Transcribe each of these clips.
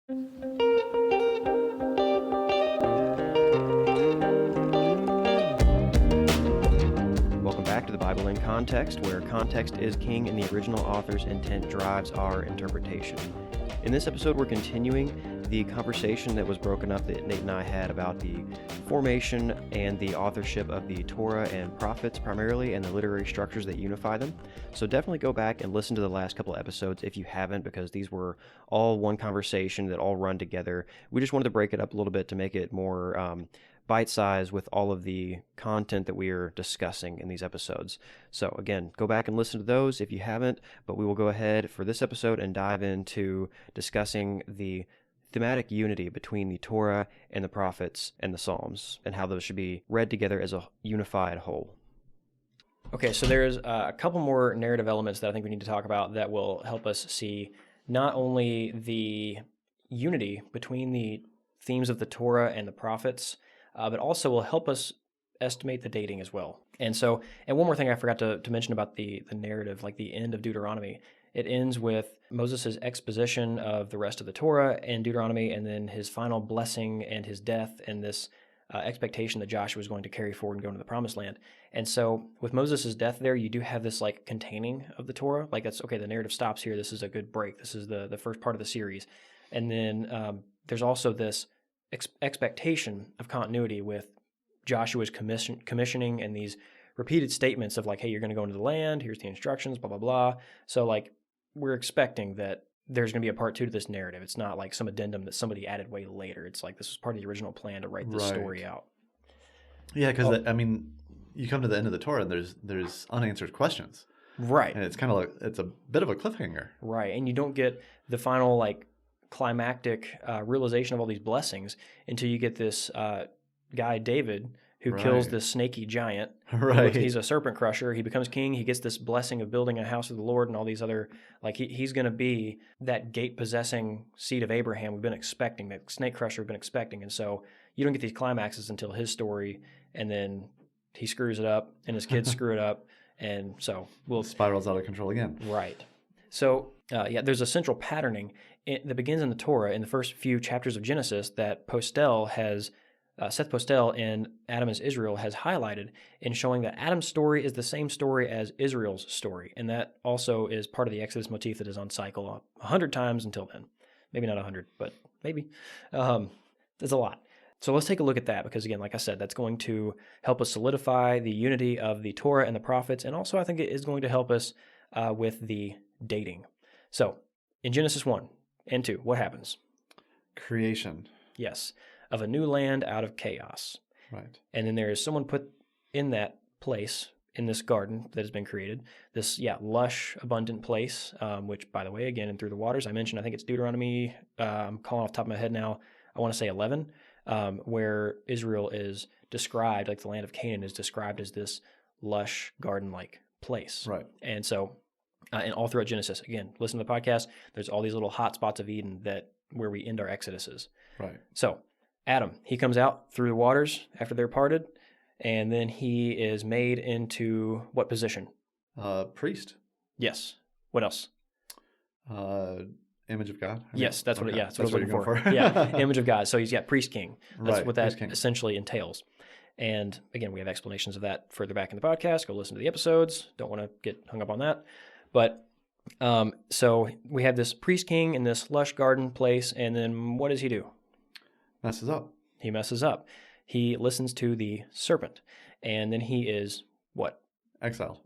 Welcome back to the Bible in Context, where context is king and the original author's intent drives our interpretation. In this episode, we're continuing the conversation that was broken up that Nate and I had about the formation and the authorship of the Torah and Prophets primarily, and the literary structures that unify them. So definitely go back and listen to the last couple episodes if you haven't, because these were all one conversation that all run together. We just wanted to break it up a little bit to make it more bite-sized with all of the content that we are discussing in these episodes. So again, go back and listen to those if you haven't, but we will go ahead for this episode and dive into discussing the thematic unity between the Torah and the Prophets and the Psalms, and how those should be read together as a unified whole. Okay, so there's a couple more narrative elements that I think we need to talk about that will help us see not only the unity between the themes of the Torah and the Prophets, but also will help us estimate the dating as well. And one more thing I forgot to mention about the narrative, like the end of Deuteronomy. It ends with Moses' exposition of the rest of the Torah and Deuteronomy, and then his final blessing and his death, and this expectation that Joshua was going to carry forward and go into the Promised Land. And so with Moses' death there, you do have this like containing of the Torah. Like that's, okay, the narrative stops here. This is a good break. This is the first part of the series. And then there's also this expectation of continuity with Joshua's commissioning and these repeated statements of like, hey, you're going to go into the land, here's the instructions, blah, blah, blah. So like we're expecting that there's going to be a part 2 to this narrative. It's not like some addendum that somebody added way later. It's like this was part of the original plan to write this story out. Yeah, because you come to the end of the Torah and there's unanswered questions. Right. And it's kind of like, it's a bit of a cliffhanger. Right. And you don't get the final like climactic realization of all these blessings until you get this guy David who kills this snaky giant. Right. He's a serpent crusher. He becomes king. He gets this blessing of building a house of the Lord and all these other, like he's going to be that gate possessing seed of Abraham we've been expecting, that snake crusher we've been expecting. And so you don't get these climaxes until his story, and then he screws it up and his kids screw it up. And so spirals out of control again. Right. So there's a central patterning that begins in the Torah in the first few chapters of Genesis that Seth Postel in Adam as Israel has highlighted in showing that Adam's story is the same story as Israel's story. And that also is part of the Exodus motif that is on cycle 100 times until then. Maybe not 100, but maybe. There's a lot. So let's take a look at that, because again, like I said, that's going to help us solidify the unity of the Torah and the Prophets. And also I think it is going to help us with the dating. So in Genesis 1 and 2, what happens? Creation. Yes. Of a new land out of chaos. Right. And then there is someone put in that place, in this garden that has been created, this, lush, abundant place, which, by the way, again, and through the waters, I mentioned, I think it's Deuteronomy, I'm calling off the top of my head now, I want to say 11, where Israel is described, like the land of Canaan is described as this lush, garden-like place. Right. And so, and all throughout Genesis, again, listen to the podcast, there's all these little hot spots of Eden where we end our exoduses. Right. So, Adam, he comes out through the waters after they're parted, and then he is made into what position? Priest. Yes. What else? Image of God. Yes, that's what. Okay. That's what I was looking for. Yeah, image of God. So he's priest king. That's what that essentially entails. And again, we have explanations of that further back in the podcast. Go listen to the episodes. Don't want to get hung up on that. But so we have this priest king in this lush garden place, and then what does he do? Messes up. He messes up. He listens to the serpent, and then he is what? Exiled.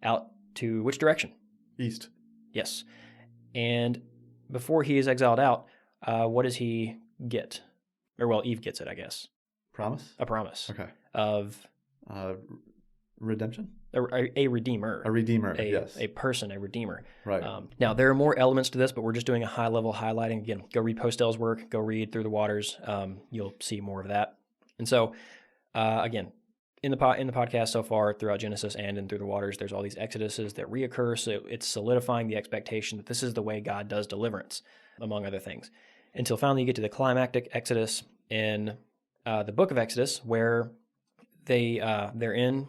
Out to which direction? East. Yes. And before he is exiled out, what does he get? Or, well, Eve gets it, I guess. Promise? A promise. Okay. Of? Redemption? A redeemer. A redeemer, yes. A person, a redeemer. Right. Now, there are more elements to this, but we're just doing a high-level highlighting. Again, go read Postel's work. Go read Through the Waters. You'll see more of that. And so, again, in the podcast so far, throughout Genesis and in Through the Waters, there's all these exoduses that reoccur, so it's solidifying the expectation that this is the way God does deliverance, among other things. Until finally you get to the climactic exodus in the book of Exodus, where they're in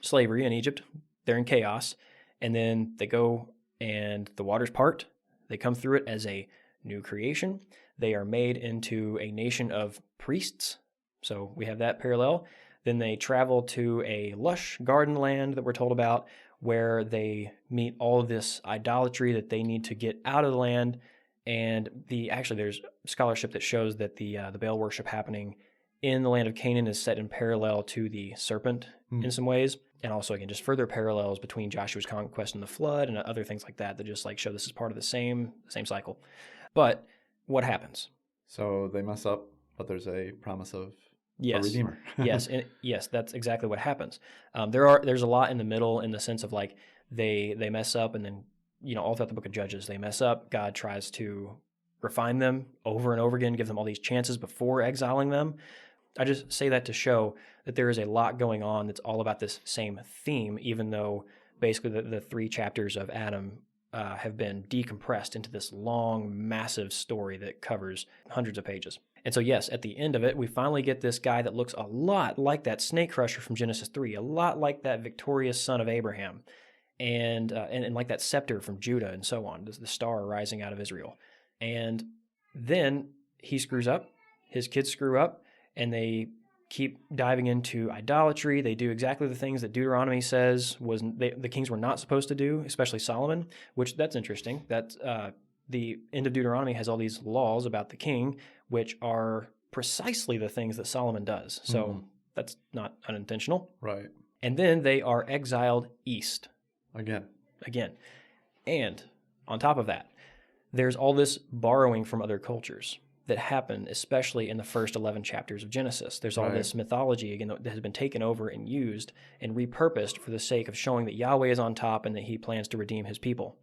slavery in Egypt, they're in chaos, and then they go and the waters part. They come through it as a new creation. They are made into a nation of priests. So we have that parallel. Then they travel to a lush garden land that we're told about, where they meet all of this idolatry that they need to get out of the land. And there's scholarship that shows that the Baal worship happening in the land of Canaan is set in parallel to the serpent in some ways. And also, again, just further parallels between Joshua's conquest and the flood and other things like that just like show this is part of the same cycle. But what happens? So they mess up, but there's a promise of a Yes. redeemer. Yes, that's exactly what happens. There's a lot in the middle in the sense of like they mess up, and then all throughout the book of Judges they mess up. God tries to refine them over and over again, give them all these chances before exiling them. I just say that to show that there is a lot going on that's all about this same theme, even though basically the 3 chapters of Adam have been decompressed into this long, massive story that covers hundreds of pages. And so, yes, at the end of it, we finally get this guy that looks a lot like that snake crusher from Genesis 3, a lot like that victorious son of Abraham, and like that scepter from Judah and so on, the star rising out of Israel. And then he screws up, his kids screw up, and they keep diving into idolatry. They do exactly the things that Deuteronomy says the kings were not supposed to do, especially Solomon, which that's interesting. That the end of Deuteronomy has all these laws about the king, which are precisely the things that Solomon does. So that's not unintentional. Right. And then they are exiled east. Again. And on top of that, there's all this borrowing from other cultures that happen, especially in the first 11 chapters of Genesis. There's all this mythology, again, that has been taken over and used and repurposed for the sake of showing that Yahweh is on top and that he plans to redeem his people.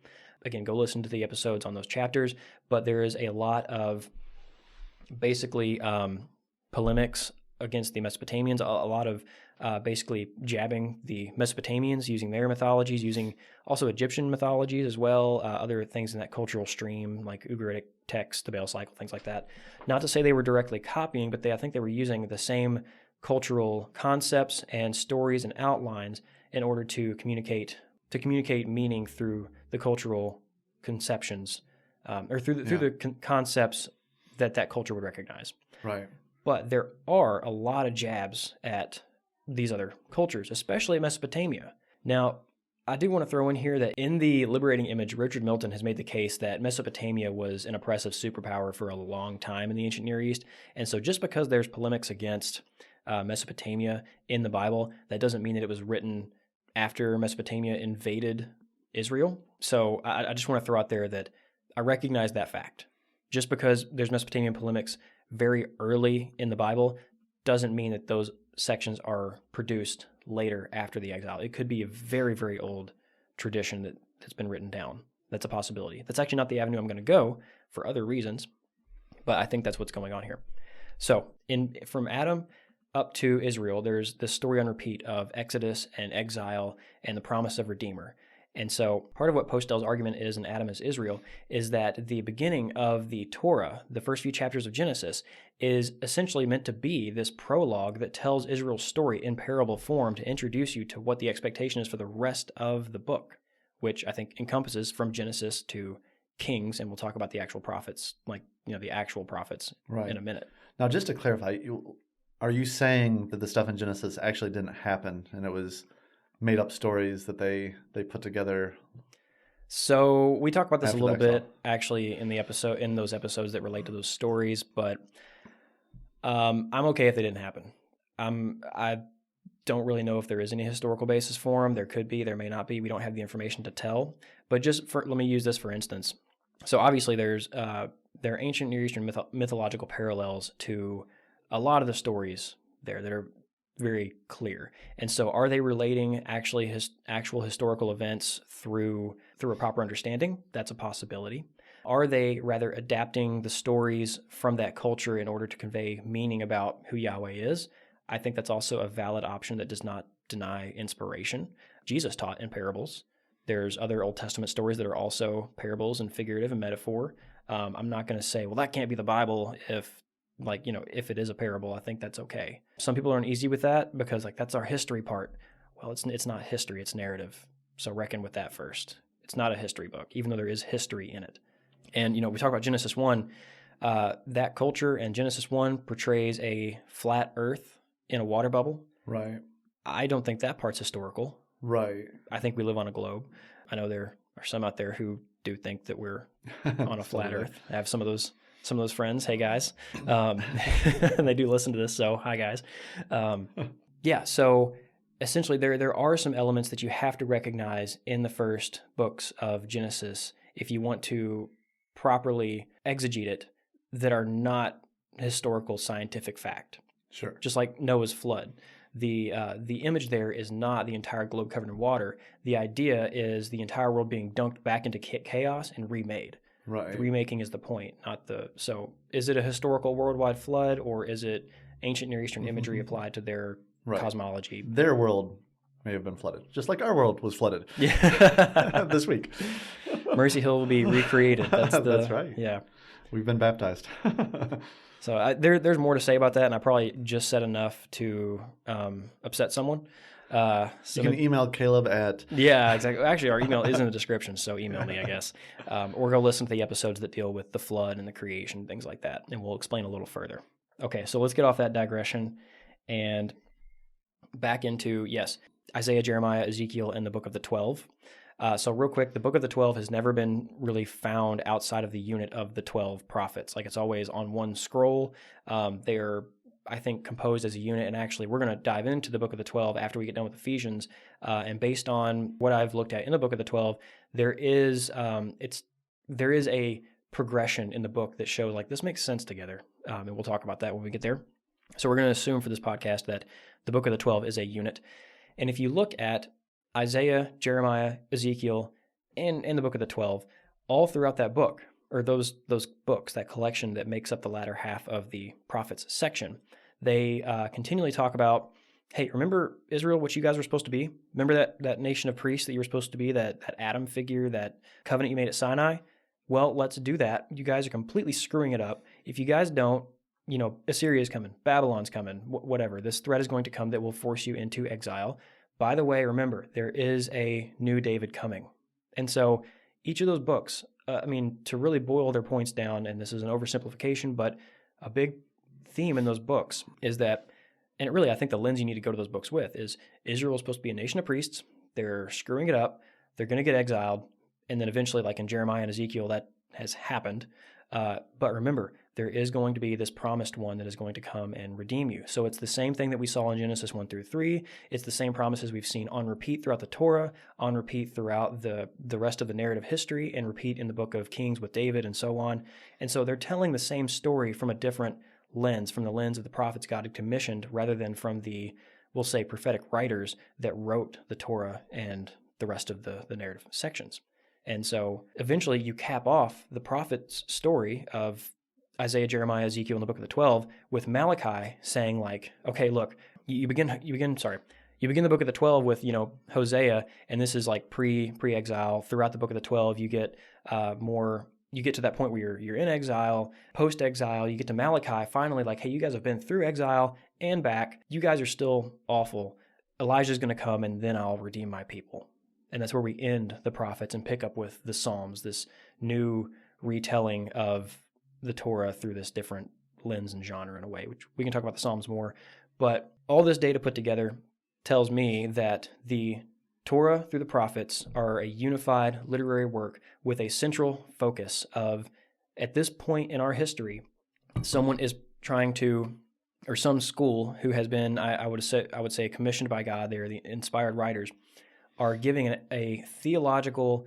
Again, go listen to the episodes on those chapters, but there is a lot of basically polemics against the Mesopotamians, a lot of basically jabbing the Mesopotamians, using their mythologies, using also Egyptian mythologies as well, other things in that cultural stream like Ugaritic text, the Baal cycle, things like that. Not to say they were directly copying, but I think they were using the same cultural concepts and stories and outlines in order to communicate meaning through the cultural conceptions, or through the concepts that culture would recognize. Right. But there are a lot of jabs at these other cultures, especially Mesopotamia. Now, I do want to throw in here that in The Liberating Image, Richard Milton has made the case that Mesopotamia was an oppressive superpower for a long time in the ancient Near East. And so just because there's polemics against Mesopotamia in the Bible, that doesn't mean that it was written after Mesopotamia invaded Israel. So I just want to throw out there that I recognize that fact. Just because there's Mesopotamian polemics very early in the Bible doesn't mean that those sections are produced later after the exile. It could be a very, very old tradition that's been written down. That's a possibility. That's actually not the avenue I'm going to go for other reasons, but I think that's what's going on here. So from Adam up to Israel, there's this story on repeat of Exodus and exile and the promise of Redeemer. And so part of what Postel's argument is in Adam as Israel is that the beginning of the Torah, the first few chapters of Genesis, is essentially meant to be this prologue that tells Israel's story in parable form to introduce you to what the expectation is for the rest of the book, which I think encompasses from Genesis to Kings, and we'll talk about the actual prophets, the actual prophets in a minute. Now, just to clarify, are you saying that the stuff in Genesis actually didn't happen and it was made up stories that they put together? So we talk about this a little bit actually in those episodes that relate to those stories, but I'm okay if they didn't happen. I don't really know if there is any historical basis for them. There could be, there may not be. We don't have the information to tell. But let me use this for instance. So obviously there are ancient Near Eastern mythological parallels to a lot of the stories there that are very clear. And so are they relating actual historical events through a proper understanding? That's a possibility. Are they rather adapting the stories from that culture in order to convey meaning about who Yahweh is? I think that's also a valid option that does not deny inspiration. Jesus taught in parables. There's other Old Testament stories that are also parables and figurative and metaphor. I'm not going to say, well, that can't be the Bible if it is a parable. I think that's okay. Some people aren't easy with that because that's our history part. Well, it's not history, it's narrative. So reckon with that first. It's not a history book, even though there is history in it. And, we talk about Genesis 1, that culture and Genesis 1 portrays a flat earth in a water bubble. Right. I don't think that part's historical. Right. I think we live on a globe. I know there are some out there who do think that we're on a flat earth. I have some of those friends. Hey guys, and they do listen to this. So hi guys. Yeah. So essentially, there are some elements that you have to recognize in the first books of Genesis if you want to properly exegete it that are not historical scientific fact. Sure. Just like Noah's flood. The image there is not the entire globe covered in water. The idea is the entire world being dunked back into chaos and remade. Right. The remaking is the point, not the... So is it a historical worldwide flood, or is it ancient Near Eastern imagery applied to their cosmology? Their world may have been flooded, just like our world was flooded this week. Mercy Hill will be recreated. That's right. Yeah. We've been baptized. So there's more to say about that, and I probably just said enough to upset someone. So you can email Caleb at... Yeah, exactly. Actually, our email is in the description, so email me, I guess. Or go listen to the episodes that deal with the flood and the creation, things like that, and we'll explain a little further. Okay, so let's get off that digression and back into, yes, Isaiah, Jeremiah, Ezekiel, and the Book of the 12. So real quick, the Book of the 12 has never been really found outside of the unit of the 12 prophets. Like, it's always on one scroll. They are, I think, composed as a unit. And actually, we're going to dive into the Book of the 12 after we get done with Ephesians. And based on what I've looked at in the Book of the 12, there is a progression in the book that shows, like, this makes sense together. And we'll talk about that when we get there. So we're going to assume for this podcast that the Book of the 12 is a unit. And if you look at Isaiah, Jeremiah, Ezekiel, and the Book of the 12, all throughout that book, or those books, that collection that makes up the latter half of the prophets section, they continually talk about, hey, remember Israel, what you guys were supposed to be? Remember that nation of priests that you were supposed to be, that Adam figure, that covenant you made at Sinai? Well, let's do that. You guys are completely screwing it up. If you guys don't, Assyria's coming, Babylon's coming, whatever. This threat is going to come that will force you into exile. By the way, remember, there is a new David coming. And so each of those books, to really boil their points down, and this is an oversimplification, but a big theme in those books is that, and really I think the lens you need to go to those books with is Israel is supposed to be a nation of priests. They're screwing it up. They're going to get exiled. And then eventually, like in Jeremiah and Ezekiel, that has happened. But remember, there is going to be this promised one that is going to come and redeem you. So it's the same thing that we saw in Genesis 1 through 3. It's the same promises we've seen on repeat throughout the Torah, on repeat throughout the rest of the narrative history, and repeat in the book of Kings with David and so on. And so they're telling the same story from a different lens, from the lens of the prophets God had commissioned, rather than from the, we'll say, prophetic writers that wrote the Torah and the rest of the narrative sections. And so eventually you cap off the prophet's story of Isaiah, Jeremiah, Ezekiel, in the Book of the 12 with Malachi saying, like, okay, look, you begin the Book of the 12 with, Hosea, and this is like pre-exile. Throughout the Book of the 12, you get you get to that point where you're in exile, post-exile, you get to Malachi, finally, like, hey, you guys have been through exile and back. You guys are still awful. Elijah's going to come, and then I'll redeem my people. And that's where we end the prophets and pick up with the Psalms, this new retelling of the Torah through this different lens and genre in a way, which we can talk about the Psalms more. But all this data put together tells me that the Torah through the prophets are a unified literary work with a central focus of, at this point in our history, someone is trying to, or some school who has been, I would say commissioned by God, they're the inspired writers, are giving a theological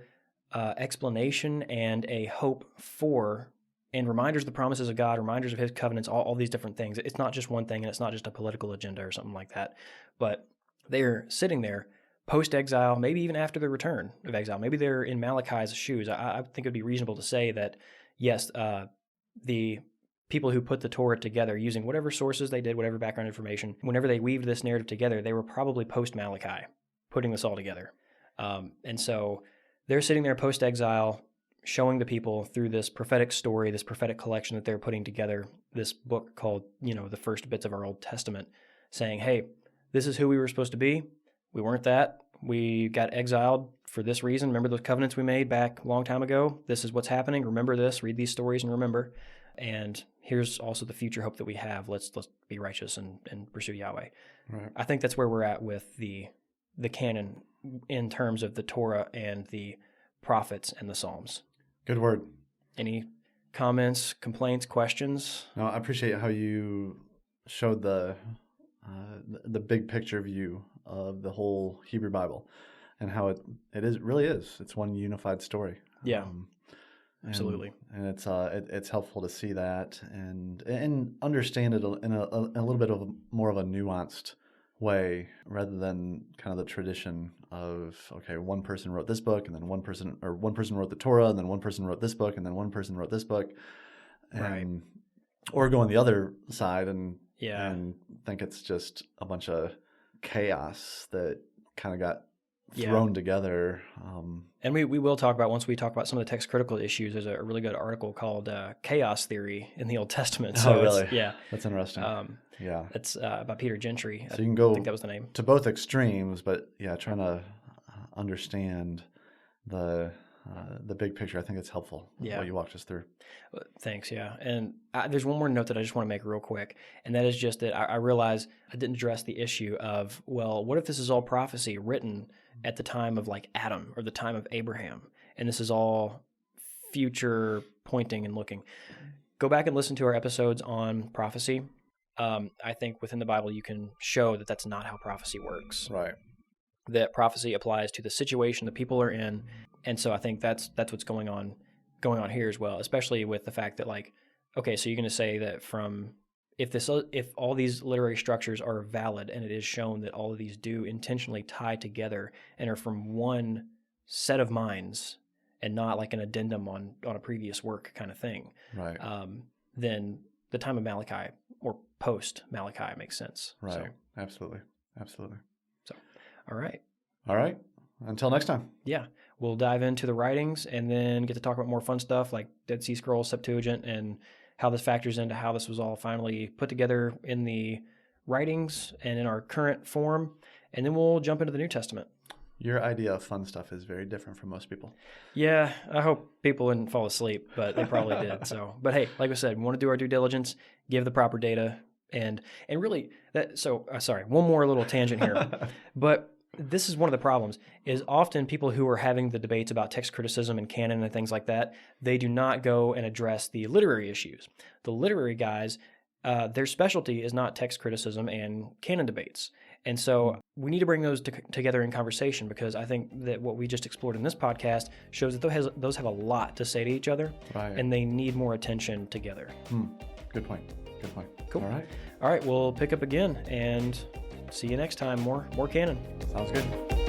explanation and a hope for, and reminders of the promises of God, reminders of his covenants, all these different things. It's not just one thing, and it's not just a political agenda or something like that. But they're sitting there post-exile, maybe even after the return of exile. Maybe they're in Malachi's shoes. I think it would be reasonable to say that, yes, the people who put the Torah together using whatever sources they did, whatever background information, whenever they weaved this narrative together, they were probably post-Malachi, putting this all together. And so they're sitting there post-exile, showing the people through this prophetic story, this prophetic collection that they're putting together, this book called, the first bits of our Old Testament, saying, hey, this is who we were supposed to be. We weren't that. We got exiled for this reason. Remember those covenants we made back a long time ago? This is what's happening. Remember this. Read these stories and remember. And here's also the future hope that we have. Let's be righteous and pursue Yahweh. Right. I think that's where we're at with the canon in terms of the Torah and the prophets and the Psalms. Good word. Any comments, complaints, questions? No, I appreciate how you showed the big picture view of the whole Hebrew Bible and how it really is. It's one unified story. Yeah, absolutely. And it's helpful to see that and understand it in a little bit of more of a nuanced way rather than kind of the tradition of, okay, one person wrote this book and then one person wrote the Torah and then one person wrote this book and then one person wrote this book, Right. Or go on the other side and Yeah. think it's just a bunch of chaos that kind of got thrown together. And we will talk about, once we talk about some of the text critical issues, there's a really good article called Chaos Theory in the Old Testament. So really? Yeah. That's interesting. Yeah. It's by Peter Gentry. So you can go I think that was the name. to both extremes, but yeah, trying to understand the big picture. I think it's helpful. Yeah. What you walked us through. Thanks, yeah. And there's one more note that I just want to make real quick, and that is just that I realize I didn't address the issue of, well, what if this is all prophecy written at the time of like Adam or the time of Abraham, and this is all future pointing and looking? Go back and listen to our episodes on prophecy. I think within the Bible you can show that that's not how prophecy works. Right. That prophecy applies to the situation the people are in, and so I think that's what's going on here as well, especially with the fact that, like, okay, so you're going to say that if all these literary structures are valid and it is shown that all of these do intentionally tie together and are from one set of minds and not like an addendum on a previous work kind of thing, Right. then the time of Malachi or post Malachi makes sense. Right. So, Absolutely. Absolutely. all right. All right. Until next time. Yeah, we'll dive into the writings and then get to talk about more fun stuff like Dead Sea Scrolls, Septuagint, and how this factors into how this was all finally put together in the writings and in our current form. And then we'll jump into the New Testament. Your idea of fun stuff is very different from most people. Yeah, I hope people didn't fall asleep, but they probably did. So, but hey, like I said, we want to do our due diligence, give the proper data, and really that. So, sorry, one more little tangent here, but this is one of the problems, is often people who are having the debates about text criticism and canon and things like that, they do not go and address the literary issues. The literary guys, their specialty is not text criticism and canon debates. And so we need to bring those together in conversation, because I think that what we just explored in this podcast shows that those have a lot to say to each other, Right. and they need more attention together. Good point. Good point. Cool. All right. We'll pick up again and see you next time. More canon. Sounds good.